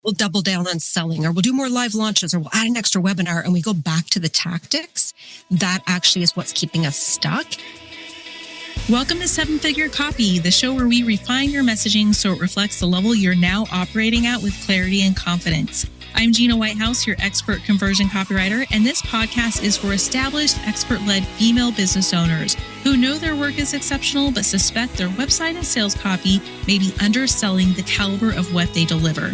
we'll double down on selling, or we'll do more live launches, or we'll add an extra webinar, and we go back to the tactics. That actually is what's keeping us stuck. Welcome to Seven Figure Copy, the show where we refine your messaging so it reflects the level you're now operating at with clarity and confidence. I'm Gina Whitehouse, your expert conversion copywriter, and this podcast is for established, expert-led female business owners who know their work is exceptional but suspect their website and sales copy may be underselling the caliber of what they deliver.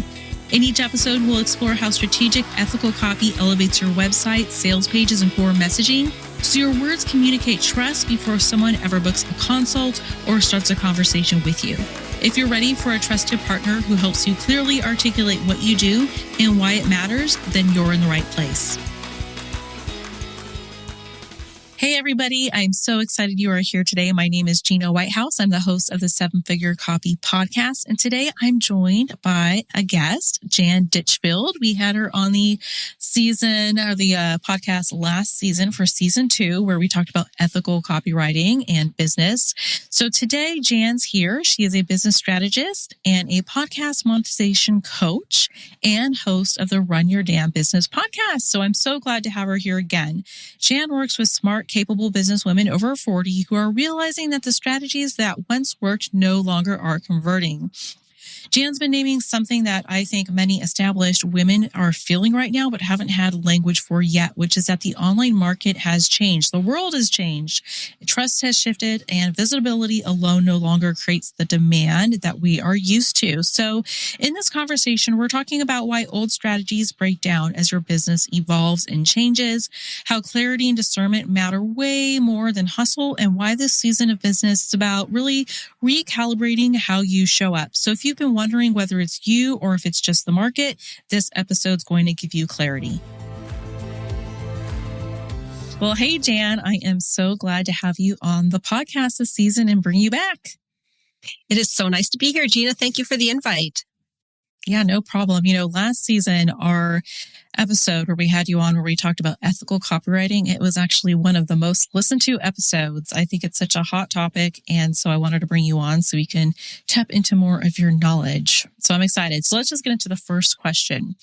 In each episode, we'll explore how strategic, ethical copy elevates your website, sales pages, and core messaging so your words communicate trust before someone ever books a consult or starts a conversation with you. If you're ready for a trusted partner who helps you clearly articulate what you do and why it matters, then you're in the right place. Hey, everybody. I'm so excited you are here today. My name is Gina Whitehouse. I'm the host of the Seven Figure Copy podcast. And today I'm joined by a guest, Jan Ditchfield. We had her on the podcast last season for season 2, where we talked about ethical copywriting and business. So today Jan's here. She is a business strategist and a podcast monetization coach and host of the Run Your Damn Business podcast. So I'm so glad to have her here again. Jan works with smart, capable businesswomen over 40 who are realizing that the strategies that once worked no longer are converting. Jan's been naming something that I think many established women are feeling right now, but haven't had language for yet, which is that the online market has changed. The world has changed. Trust has shifted, and visibility alone no longer creates the demand that we are used to. So in this conversation, we're talking about why old strategies break down as your business evolves and changes, how clarity and discernment matter way more than hustle, and why this season of business is about really recalibrating how you show up. So if you've been wondering whether it's you or if it's just the market, this episode's going to give you clarity. Well, hey, Jan, I am so glad to have you on the podcast this season and bring you back. It is so nice to be here, Gina. Thank you for the invite. Yeah, no problem. Last season, our episode where we had you on, where we talked about ethical copywriting, it was actually one of the most listened to episodes. I think it's such a hot topic. And so I wanted to bring you on so we can tap into more of your knowledge. So I'm excited. So let's just get into the first question.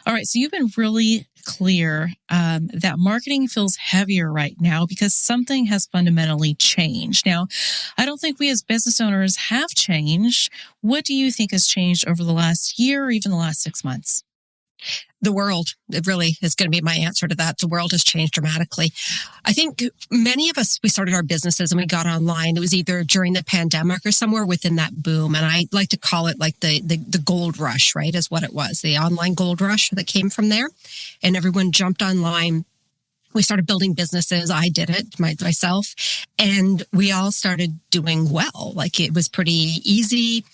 All right. So you've been really clear that marketing feels heavier right now because something has fundamentally changed. Now, I don't think we as business owners have changed. What do you think has changed over the last year or even the last 6 months? The world, it really is going to be my answer to that. The world has changed dramatically. I think many of us, we started our businesses and we got online. It was either during the pandemic or somewhere within that boom. And I like to call it like the gold rush, right, is what it was. The online gold rush that came from there. And everyone jumped online. We started building businesses. I did it myself. And we all started doing well. Like it was pretty easy.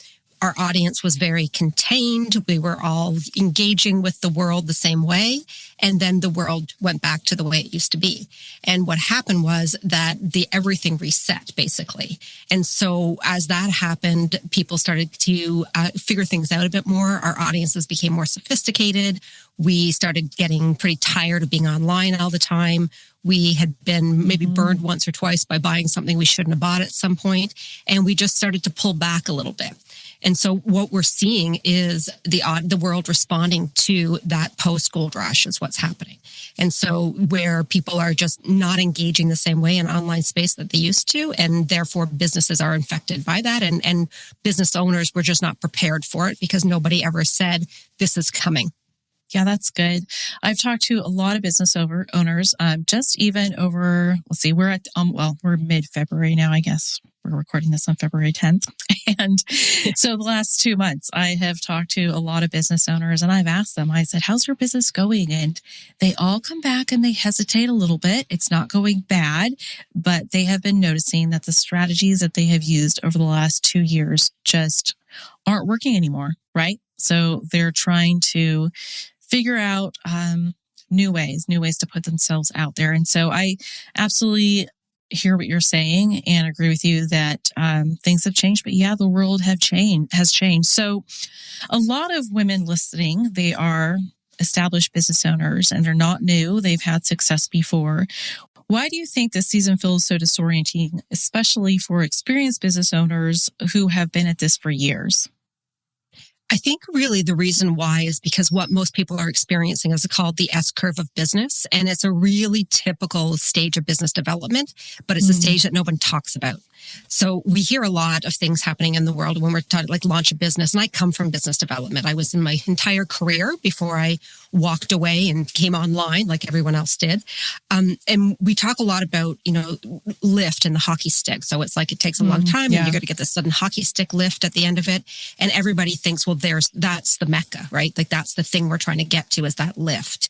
Our audience was very contained. We were all engaging with the world the same way. And then the world went back to the way it used to be. And what happened was that everything reset, basically. And so as that happened, people started to figure things out a bit more. Our audiences became more sophisticated. We started getting pretty tired of being online all the time. We had been maybe burned once or twice by buying something we shouldn't have bought at some point. And we just started to pull back a little bit. And so what we're seeing is the world responding to that post-gold rush is what's happening. And so where people are just not engaging the same way in online space that they used to, and therefore businesses are infected by that. And business owners were just not prepared for it because nobody ever said, this is coming. Yeah, that's good. I've talked to a lot of business owners, just even over, we're at, we're mid-February now, I guess. We're recording this on February 10th. And so the last 2 months, I have talked to a lot of business owners and I've asked them, I said, how's your business going? And they all come back and they hesitate a little bit. It's not going bad, but they have been noticing that the strategies that they have used over the last 2 years just aren't working anymore, right? So they're trying to figure out new ways to put themselves out there. And so I absolutely hear what you're saying and agree with you that things have changed. But yeah, the world has changed. So a lot of women listening, they are established business owners and they're not new. They've had success before. Why do you think this season feels so disorienting, especially for experienced business owners who have been at this for years? I think really the reason why is because what most people are experiencing is called the S curve of business. And it's a really typical stage of business development, but it's a stage that no one talks about. So we hear a lot of things happening in the world when we're trying to like launch a business. And I come from business development. I was in my entire career before I walked away and came online like everyone else did. And we talk a lot about, lift and the hockey stick. So it's like it takes a long time and you're going to get this sudden hockey stick lift at the end of it. And everybody thinks, well, that's the mecca, right? Like that's the thing we're trying to get to is that lift.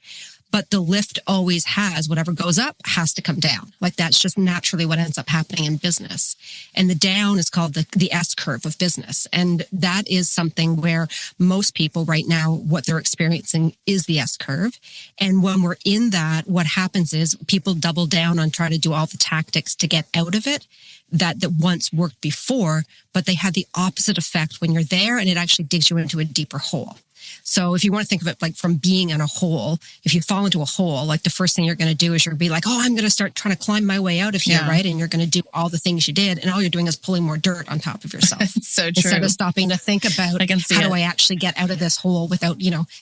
But the lift always has whatever goes up has to come down. Like that's just naturally what ends up happening in business. And the down is called the S curve of business. And that is something where most people right now, what they're experiencing is the S curve. And when we're in that, what happens is people double down on trying to do all the tactics to get out of it that once worked before, but they have the opposite effect when you're there and it actually digs you into a deeper hole. So if you want to think of it like from being in a hole, if you fall into a hole, like the first thing you're going to do is you're be like, oh, I'm going to start trying to climb my way out of here, right? And you're going to do all the things you did. And all you're doing is pulling more dirt on top of yourself. So true. Instead of stopping to think about how do I actually get out of this hole without,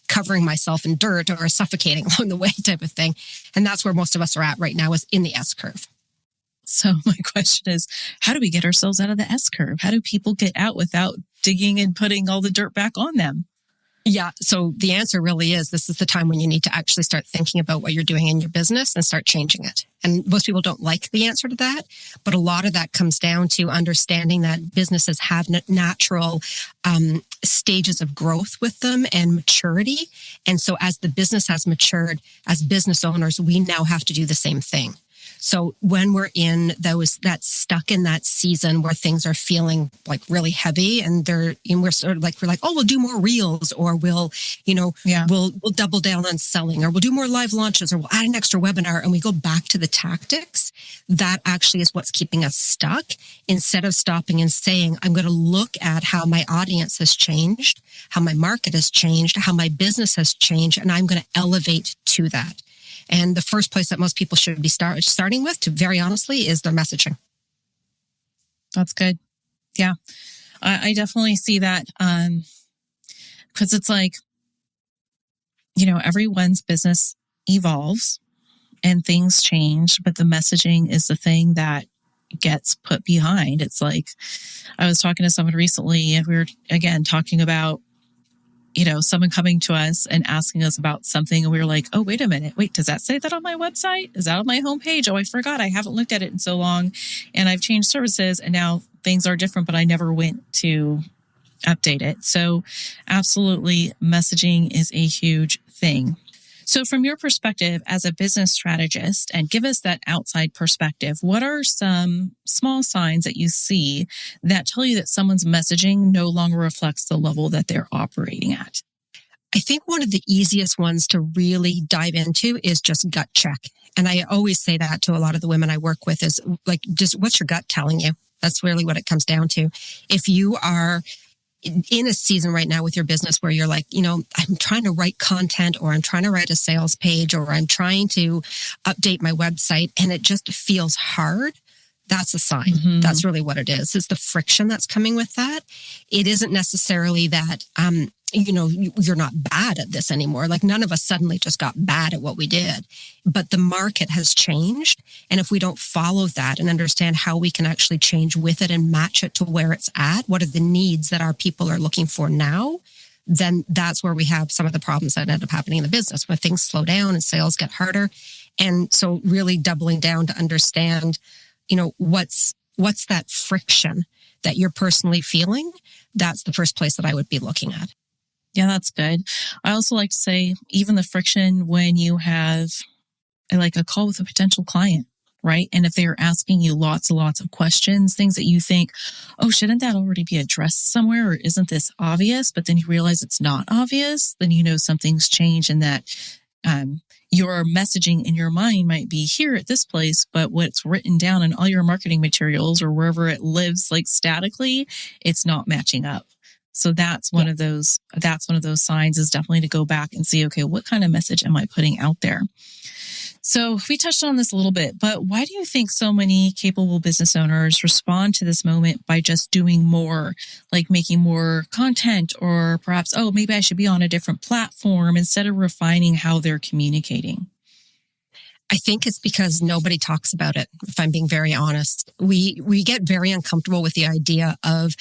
covering myself in dirt or suffocating along the way type of thing. And that's where most of us are at right now is in the S curve. So my question is, how do we get ourselves out of the S curve? How do people get out without digging and putting all the dirt back on them? Yeah. So the answer really is this is the time when you need to actually start thinking about what you're doing in your business and start changing it. And most people don't like the answer to that, but a lot of that comes down to understanding that businesses have natural stages of growth with them and maturity. And so as the business has matured, as business owners, we now have to do the same thing. So when we're in that's stuck in that season where things are feeling like really heavy and we're sort of like, oh, we'll do more reels or we'll double down on selling or we'll do more live launches or we'll add an extra webinar and we go back to the tactics. That actually is what's keeping us stuck instead of stopping and saying, I'm going to look at how my audience has changed, how my market has changed, how my business has changed, and I'm going to elevate to that. And the first place that most people should be starting with, to very honestly, is their messaging. That's good. Yeah, I definitely see that because it's like, everyone's business evolves and things change, but the messaging is the thing that gets put behind. It's like I was talking to someone recently and we were, again, talking about someone coming to us and asking us about something. And we were like, oh, wait a minute. Wait, does that say that on my website? Is that on my homepage? Oh, I forgot. I haven't looked at it in so long and I've changed services and now things are different, but I never went to update it. So absolutely, messaging is a huge thing. So from your perspective as a business strategist, and give us that outside perspective, what are some small signs that you see that tell you that someone's messaging no longer reflects the level that they're operating at? I think one of the easiest ones to really dive into is just gut check. And I always say that to a lot of the women I work with is like, just what's your gut telling you? That's really what it comes down to. If you are in a season right now with your business where you're like, I'm trying to write content or I'm trying to write a sales page or I'm trying to update my website and it just feels hard, that's a sign. Mm-hmm. That's really what it is. It's the friction that's coming with that. It isn't necessarily that, you're not bad at this anymore. Like none of us suddenly just got bad at what we did, but the market has changed. And if we don't follow that and understand how we can actually change with it and match it to where it's at, what are the needs that our people are looking for now, then that's where we have some of the problems that end up happening in the business where things slow down and sales get harder. And so really doubling down to understand, what's that friction that you're personally feeling. That's the first place that I would be looking at. Yeah, that's good. I also like to say even the friction when you have like a call with a potential client, right? And if they are asking you lots and lots of questions, things that you think, oh, shouldn't that already be addressed somewhere? Or isn't this obvious? But then you realize it's not obvious. Then something's changed and that your messaging in your mind might be here at this place, but what's written down in all your marketing materials or wherever it lives like statically, it's not matching up. So that's one of those signs is definitely to go back and see, okay, what kind of message am I putting out there? So we touched on this a little bit, but why do you think so many capable business owners respond to this moment by just doing more, like making more content, or perhaps, oh, maybe I should be on a different platform, instead of refining how they're communicating? I think it's because nobody talks about it, if I'm being very honest. We get very uncomfortable with the idea of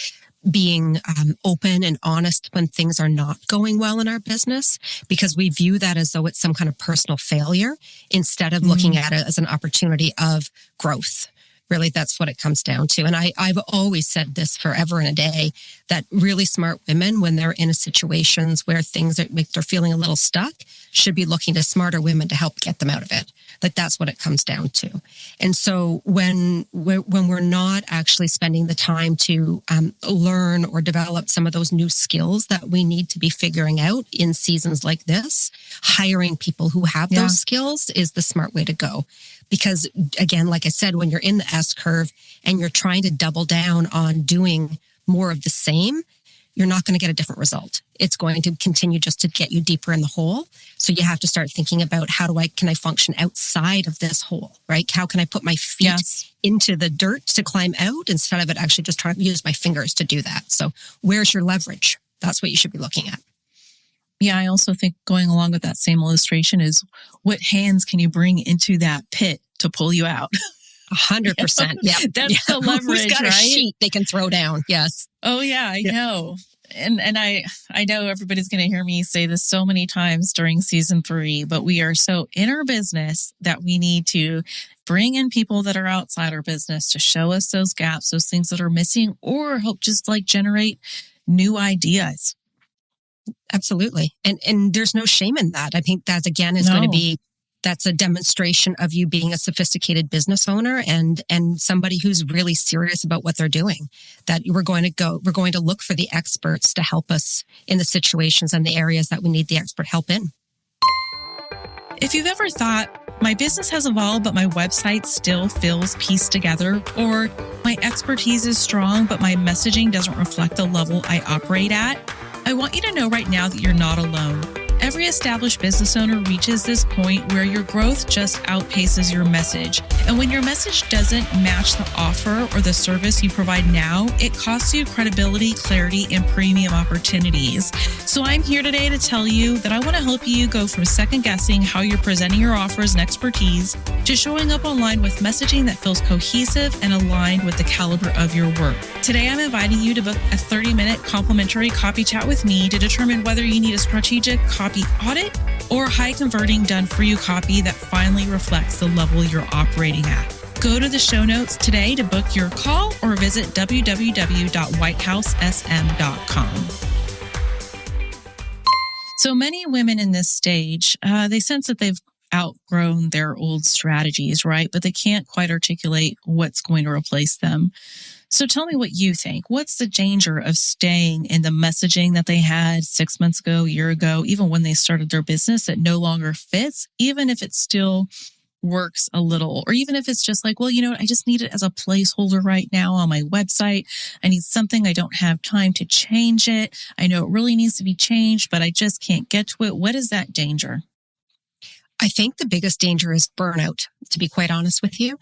being open and honest when things are not going well in our business, because we view that as though it's some kind of personal failure instead of looking at it as an opportunity of growth. Really, that's what it comes down to. And I've always said this forever and a day, that really smart women, when they're in situations where things are, like, they're feeling a little stuck, should be looking to smarter women to help get them out of it. Like, that's what it comes down to. And so when we're not actually spending the time to learn or develop some of those new skills that we need to be figuring out in seasons like this, hiring people who have those skills is the smart way to go. Because again, like I said, when you're in the S curve and you're trying to double down on doing more of the same, you're not going to get a different result. It's going to continue just to get you deeper in the hole. So you have to start thinking about, can I function outside of this hole, right? How can I put my feet into the dirt to climb out, instead of it actually just trying to use my fingers to do that? So where's your leverage? That's what you should be looking at. Yeah, I also think, going along with that same illustration, is what hands can you bring into that pit to pull you out? 100%. Yeah. That's the leverage, Who's got right? a sheet they can throw down? Yes. Oh, yeah, I know. And I know everybody's going to hear me say this so many times during season 3, but we are so in our business that we need to bring in people that are outside our business to show us those gaps, those things that are missing, or help just generate new ideas. Absolutely. And there's no shame in that. I think that, again, is going to be, that's a demonstration of you being a sophisticated business owner and somebody who's really serious about what they're doing. That we're going to look for the experts to help us in the situations and the areas that we need the expert help in. If you've ever thought, my business has evolved, but my website still feels pieced together, or my expertise is strong, but my messaging doesn't reflect the level I operate at, I want you to know right now that you're not alone. Every established business owner reaches this point where your growth just outpaces your message. And when your message doesn't match the offer or the service you provide now, it costs you credibility, clarity, and premium opportunities. So I'm here today to tell you that I want to help you go from second guessing how you're presenting your offers and expertise to showing up online with messaging that feels cohesive and aligned with the caliber of your work. Today, I'm inviting you to book a 30-minute complimentary copy chat with me to determine whether you need a strategic copy audit or high-converting, done-for-you copy that finally reflects the level you're operating at. Go to the show notes today to book your call, or visit www.whitehousesm.com. So many women in this stage, they sense that they've outgrown their old strategies, right? But they can't quite articulate what's going to replace them. So tell me what you think. What's the danger of staying in the messaging that they had 6 months ago, a year ago, even when they started their business, that no longer fits, even if it still works a little, or even if it's just like, well, you know what, I just need it as a placeholder right now on my website. I need something. I don't have time to change it. I know it really needs to be changed, but I just can't get to it. What is that danger? I think the biggest danger is burnout, to be quite honest with you.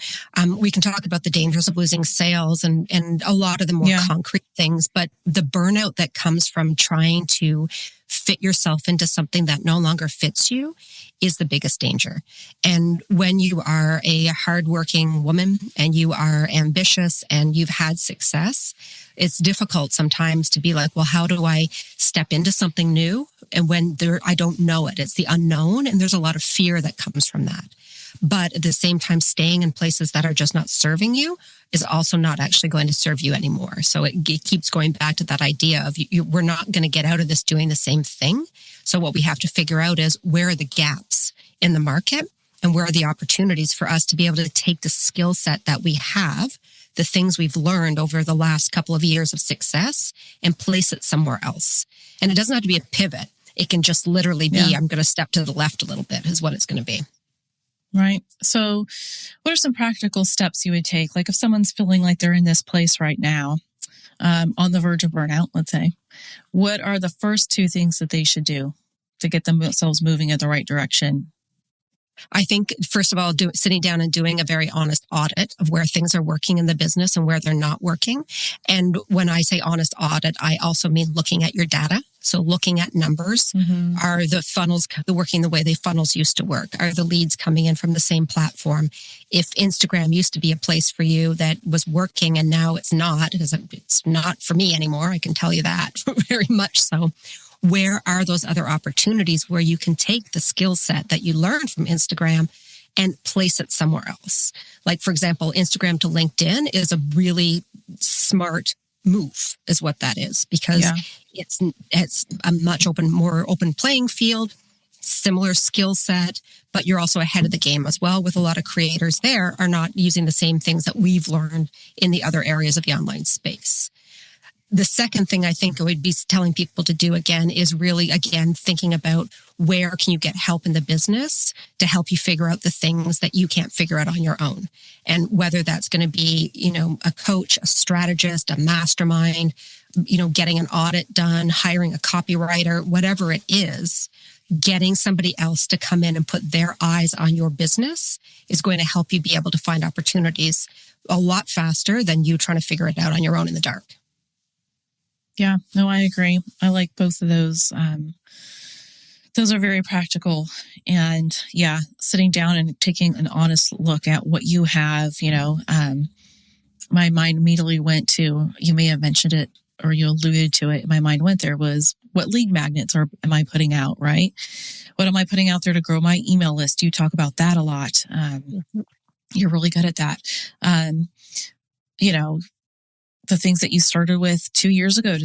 We can talk about the dangers of losing sales and a lot of the more concrete things, but the burnout that comes from trying to fit yourself into something that no longer fits you is the biggest danger. And when you are a hardworking woman and you are ambitious and you've had success, it's difficult sometimes to be like, well, how do I step into something new? And when I don't know it, it's the unknown. And there's a lot of fear that comes from that. But at the same time, staying in places that are just not serving you is also not actually going to serve you anymore. So it keeps going back to that idea of we're not going to get out of this doing the same thing. So what we have to figure out is, where are the gaps in the market and where are the opportunities for us to be able to take the skill set that we have, the things we've learned over the last couple of years of success, and place it somewhere else. And it doesn't have to be a pivot. It can just literally be, I'm going to step to the left a little bit is what it's going to be. Right. So what are some practical steps you would take? Like if someone's feeling like they're in this place right now, on the verge of burnout, let's say, what are the first two things that they should do to get themselves moving in the right direction? I think, first of all, sitting down and doing a very honest audit of where things are working in the business and where they're not working. And when I say honest audit, I also mean looking at your data. So looking at numbers. Are the funnels working the way the funnels used to work? Are the leads coming in from the same platform? If Instagram used to be a place for you that was working and now it's not, because it's not for me anymore, I can tell you that very much so. Where are those other opportunities where you can take the skill set that you learned from Instagram and place it somewhere else? Like, for example, Instagram to LinkedIn is a really smart move, is what that is, because it's a much more open playing field, similar skill set, but you're also ahead of the game as well, with a lot of creators there are not using the same things that we've learned in the other areas of the online space. The second thing I think I would be telling people to do again is really, again, thinking about where can you get help in the business to help you figure out the things that you can't figure out on your own. And whether that's going to be, a coach, a strategist, a mastermind, getting an audit done, hiring a copywriter, whatever it is, getting somebody else to come in and put their eyes on your business is going to help you be able to find opportunities a lot faster than you trying to figure it out on your own in the dark. Yeah, no, I agree. I like both of those. Those are very practical. And yeah, sitting down and taking an honest look at what you have, my mind immediately went to, you may have mentioned it or you alluded to it. My mind went there was, what lead magnets am I putting out, right? What am I putting out there to grow my email list? You talk about that a lot. You're really good at that. The things that you started with 2 years ago,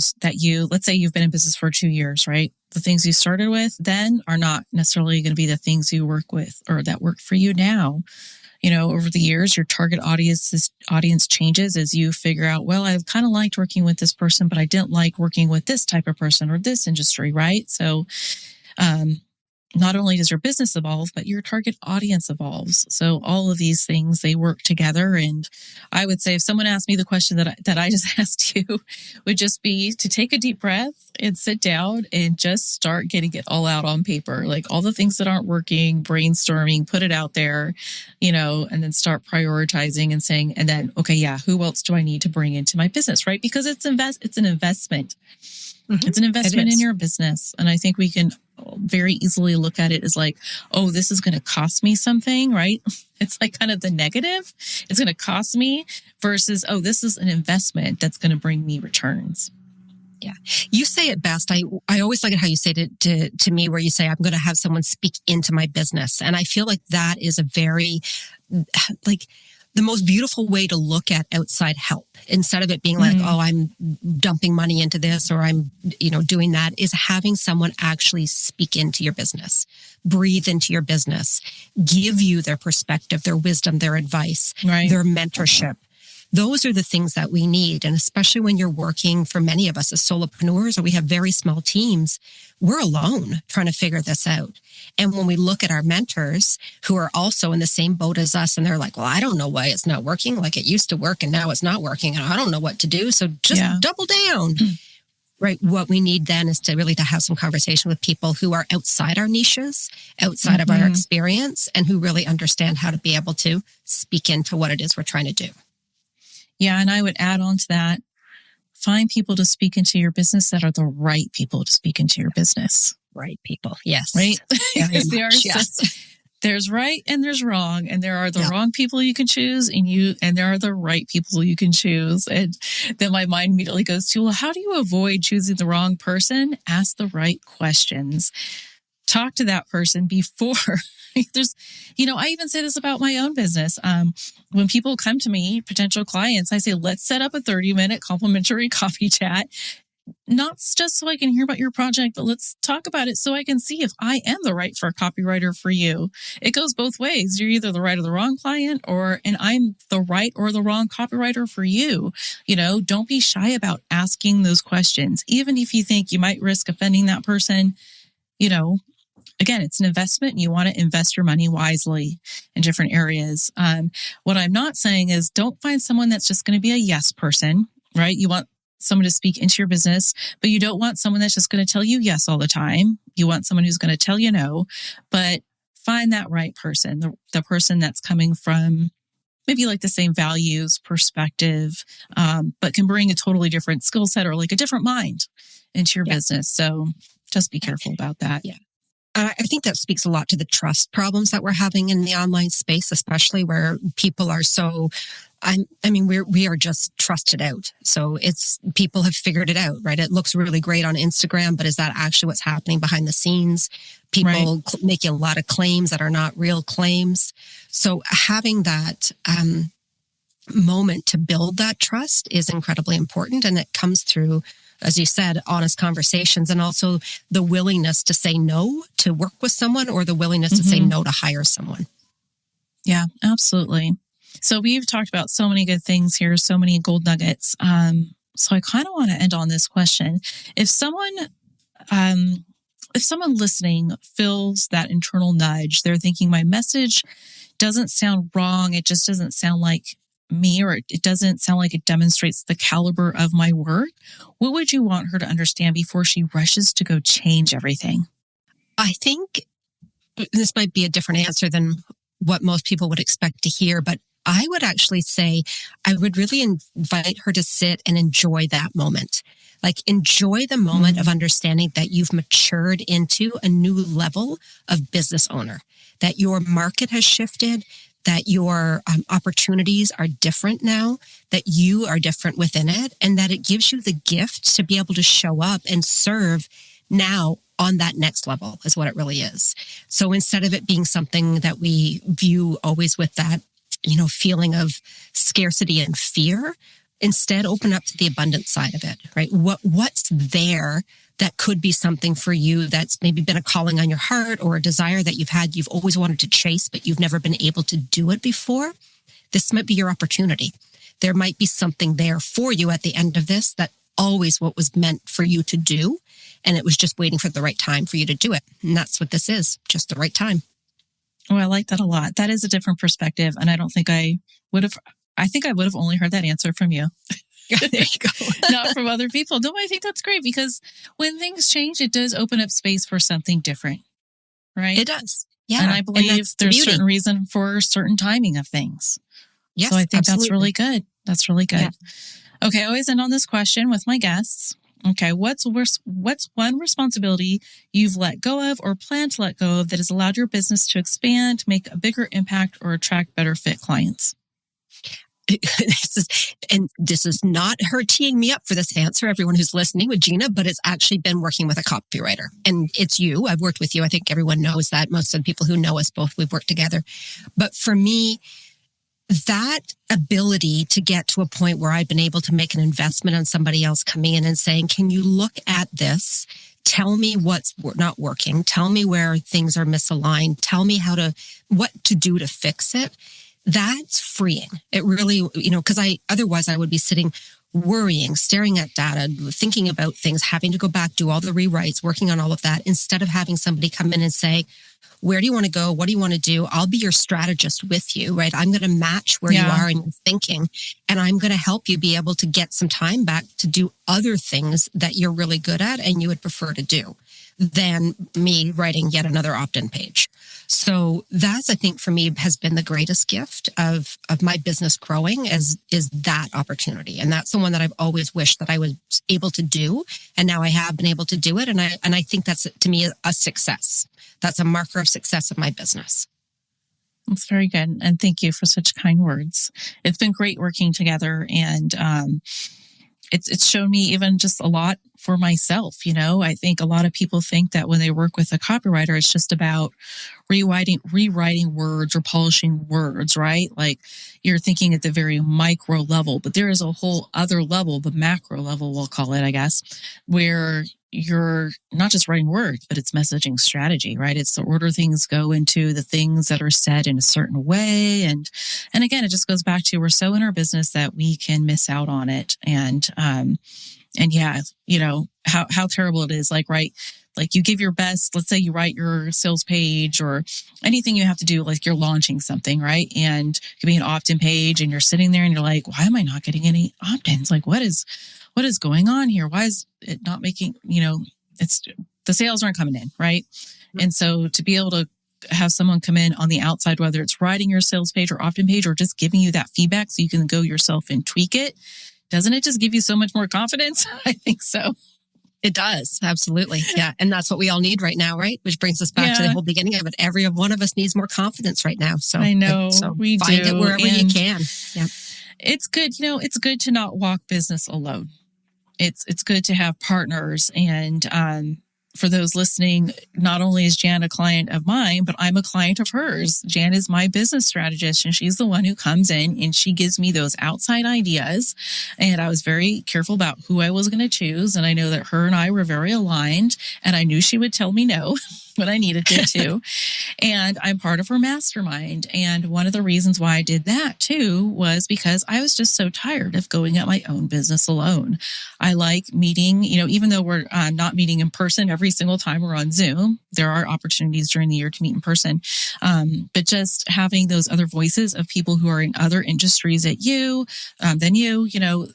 let's say you've been in business for 2 years, right? The things you started with then are not necessarily going to be the things you work with or that work for you now. Over the years, your target audience changes as you figure out, well, I kind of liked working with this person, but I didn't like working with this type of person or this industry, right? So, not only does your business evolve, but your target audience evolves. So all of these things, they work together. And I would say if someone asked me the question that I just asked you, would just be to take a deep breath and sit down and just start getting it all out on paper, like all the things that aren't working, brainstorming, put it out there, and then start prioritizing and saying, and then, okay, yeah, who else do I need to bring into my business, right? Because it's an investment. It's an investment in your business. And I think we can very easily look at it as like, oh, this is going to cost me something, right? It's like kind of the negative. It's going to cost me versus, oh, this is an investment that's going to bring me returns. Yeah. You say it best. I always like it how you say it to me, where you say, I'm going to have someone speak into my business. And I feel like that is a very, the most beautiful way to look at outside help, instead of it being like, oh, I'm dumping money into this or I'm, doing that, is having someone actually speak into your business, breathe into your business, give you their perspective, their wisdom, their advice, their mentorship. Those are the things that we need. And especially when you're working, for many of us as solopreneurs, or we have very small teams, we're alone trying to figure this out. And when we look at our mentors who are also in the same boat as us, and they're like, well, I don't know why it's not working. Like, it used to work and now it's not working. And I don't know what to do. So just double down. Right. What we need then is to have some conversation with people who are outside our niches, outside of our experience, and who really understand how to be able to speak into what it is we're trying to do. Yeah. And I would add on to that, find people to speak into your business that are the right people to speak into your business. Right people. Yes. Right. There's right and there's wrong, and there are the wrong people you can choose, and there are the right people you can choose. And then my mind immediately goes to, well, how do you avoid choosing the wrong person? Ask the right questions. Talk to that person before I even say this about my own business. When people come to me, potential clients, I say, let's set up a 30-minute complimentary coffee chat. Not just so I can hear about your project, but let's talk about it so I can see if I am the right for a copywriter for you. It goes both ways. You're either the right or the wrong client, and I'm the right or the wrong copywriter for you. Don't be shy about asking those questions. Even if you think you might risk offending that person, again, it's an investment and you want to invest your money wisely in different areas. What I'm not saying is don't find someone that's just going to be a yes person, right? You want someone to speak into your business, but you don't want someone that's just going to tell you yes all the time. You want someone who's going to tell you no, but find that right person, the person that's coming from maybe like the same values, perspective, but can bring a totally different skill set or like a different mind into your business. So just be careful about that. Yeah. I think that speaks a lot to the trust problems that we're having in the online space, especially where people are so, we are just trusted out. So people have figured it out, right? It looks really great on Instagram, but is that actually what's happening behind the scenes? People making a lot of claims that are not real claims. So having that, moment to build that trust is incredibly important. And it comes through, as you said, honest conversations, and also the willingness to say no to work with someone, or the willingness to say no to hire someone. Yeah, absolutely. So we've talked about so many good things here, so many gold nuggets. So I kind of want to end on this question. If someone listening feels that internal nudge, they're thinking my message doesn't sound wrong, it just doesn't sound like me, or it doesn't sound like it demonstrates the caliber of my work, what would you want her to understand before she rushes to go change everything? I think this might be a different answer than what most people would expect to hear, but I would actually say I would really invite her to sit and enjoy that moment. Like, enjoy the moment of understanding that you've matured into a new level of business owner, that your market has shifted, that your opportunities are different now, that you are different within it, and that it gives you the gift to be able to show up and serve now on that next level is what it really is. So instead of it being something that we view always with that, feeling of scarcity and fear, instead open up to the abundance side of it, right? What's there that could be something for you that's maybe been a calling on your heart, or a desire that you've always wanted to chase, but you've never been able to do it before. This might be your opportunity. There might be something there for you at the end of this that always what was meant for you to do. And it was just waiting for the right time for you to do it. And that's what this is, just the right time. Oh, I like that a lot. That is a different perspective. And I don't think I think I would have only heard that answer from you. There you go. Not from other people. No, I think that's great, because when things change, it does open up space for something different, right? It does. Yeah. And I believe there's certain reason for certain timing of things. Yes, so I think absolutely. That's really good. That's really good. Yeah. Okay. I always end on this question with my guests. Okay. What's one responsibility you've let go of or plan to let go of that has allowed your business to expand, make a bigger impact, or attract better fit clients? This is not her teeing me up for this answer, everyone who's listening with Gina, but it's actually been working with a copywriter. And it's you. I've worked with you. I think everyone knows that. Most of the people who know us both, we've worked together. But for me, that ability to get to a point where I've been able to make an investment on somebody else coming in and saying, can you look at this? Tell me what's not working. Tell me where things are misaligned. Tell me what to do to fix it. That's freeing. It really, because otherwise I would be sitting worrying, staring at data, thinking about things, having to go back, do all the rewrites, working on all of that, instead of having somebody come in and say, where do you want to go? What do you want to do? I'll be your strategist with you, right? I'm going to match where you are in your thinking, and I'm going to help you be able to get some time back to do other things that you're really good at and you would prefer to do than me writing yet another opt-in page. So that's, I think, for me, has been the greatest gift of my business growing is that opportunity. And that's the one that I've always wished that I was able to do. And now I have been able to do it. And I think that's, to me, a success. That's a marker of success of my business. That's very good. And thank you for such kind words. It's been great working together. And it's shown me even just a lot for myself. I think a lot of people think that when they work with a copywriter, it's just about rewriting words or polishing words, right? Like, you're thinking at the very micro level, but there is a whole other level, the macro level, we'll call it, I guess, where you're not just writing words, but it's messaging strategy, right? It's the order things go into the things that are said in a certain way. And again, it just goes back to, we're so in our business that we can miss out on it. And yeah, how terrible it is. Like, right. Like, you give your best, let's say you write your sales page or anything you have to do, like you're launching something, right? And it could be an opt-in page, and you're sitting there and you're like, why am I not getting any opt-ins? Like, what is going on here? Why is it not making, it's the sales aren't coming in, right? Mm-hmm. And so to be able to have someone come in on the outside, whether it's writing your sales page or opt-in page or just giving you that feedback so you can go yourself and tweak it, doesn't it just give you so much more confidence? I think so. It does. Absolutely. Yeah. And that's what we all need right now, right? Which brings us back to the whole beginning of it. Every one of us needs more confidence right now. So I know we find do. it wherever you can. Yeah. It's good. It's good to not walk business alone. It's good to have partners. And for those listening, not only is Jan a client of mine, but I'm a client of hers. Jan is my business strategist, and she's the one who comes in and she gives me those outside ideas. And I was very careful about who I was going to choose. And I know that her and I were very aligned, and I knew she would tell me no when I needed to. And I'm part of her mastermind. And one of the reasons why I did that too was because I was just so tired of going at my own business alone. I like meeting, even though we're not meeting in person every single time we're on Zoom, there are opportunities during the year to meet in person. But just having those other voices of people who are in other industries than you,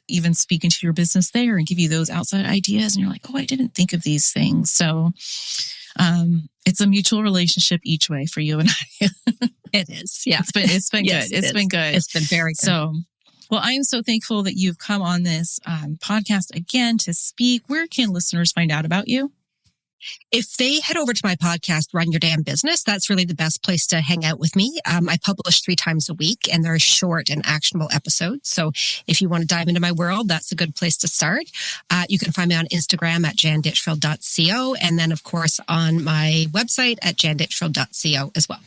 even speaking to your business there and give you those outside ideas. And you're like, oh, I didn't think of these things. So, it's a mutual relationship each way for you and I. It is. Yeah. It's been yes, good. It's been good. It's been very good. So, well, I am so thankful that you've come on this podcast again to speak. Where can listeners find out about you? If they head over to my podcast, Run Your Damn Business, that's really the best place to hang out with me. I publish 3 times a week, and they're short and actionable episodes. So if you want to dive into my world, that's a good place to start. You can find me on Instagram at janditchfield.co, and then, of course, on my website at janditchfield.co as well.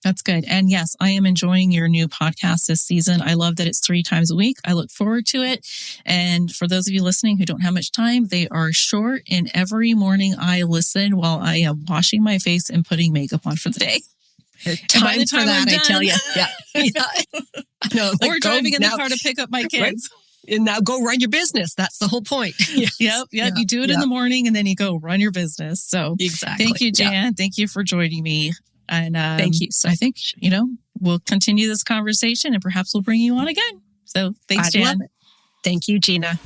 That's good. And yes, I am enjoying your new podcast this season. I love that it's 3 times a week. I look forward to it. And for those of you listening who don't have much time, they are short. And every morning I listen while I am washing my face and putting makeup on for the day. Time for that, I tell you. Yeah. I know, or driving in the car to pick up my kids. Right? And now go run your business. That's the whole point. Yes. Yep. You do it in the morning and then you go run your business. So exactly. Thank you, Jan. Yeah. Thank you for joining me. And thank you. So I think, we'll continue this conversation and perhaps we'll bring you on again. So thanks, Jan. Thank you, Gina.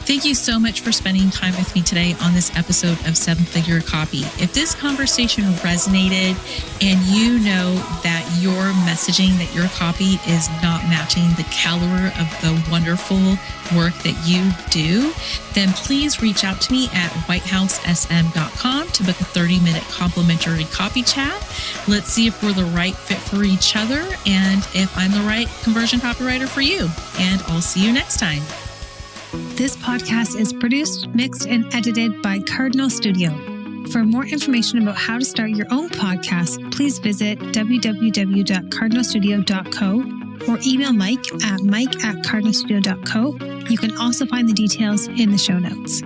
Thank you so much for spending time with me today on this episode of 7-Figure Copy. If this conversation resonated and you know that your messaging, that your copy is not matching the caliber of the wonderful work that you do, then please reach out to me at whitehousesm.com to book a 30-minute complimentary copy chat. Let's see if we're the right fit for each other and if I'm the right conversion copywriter for you. And I'll see you next time. This podcast is produced, mixed, and edited by Cardinal Studio. For more information about how to start your own podcast, please visit www.cardinalstudio.co or email Mike at cardinalstudio.co. You can also find the details in the show notes.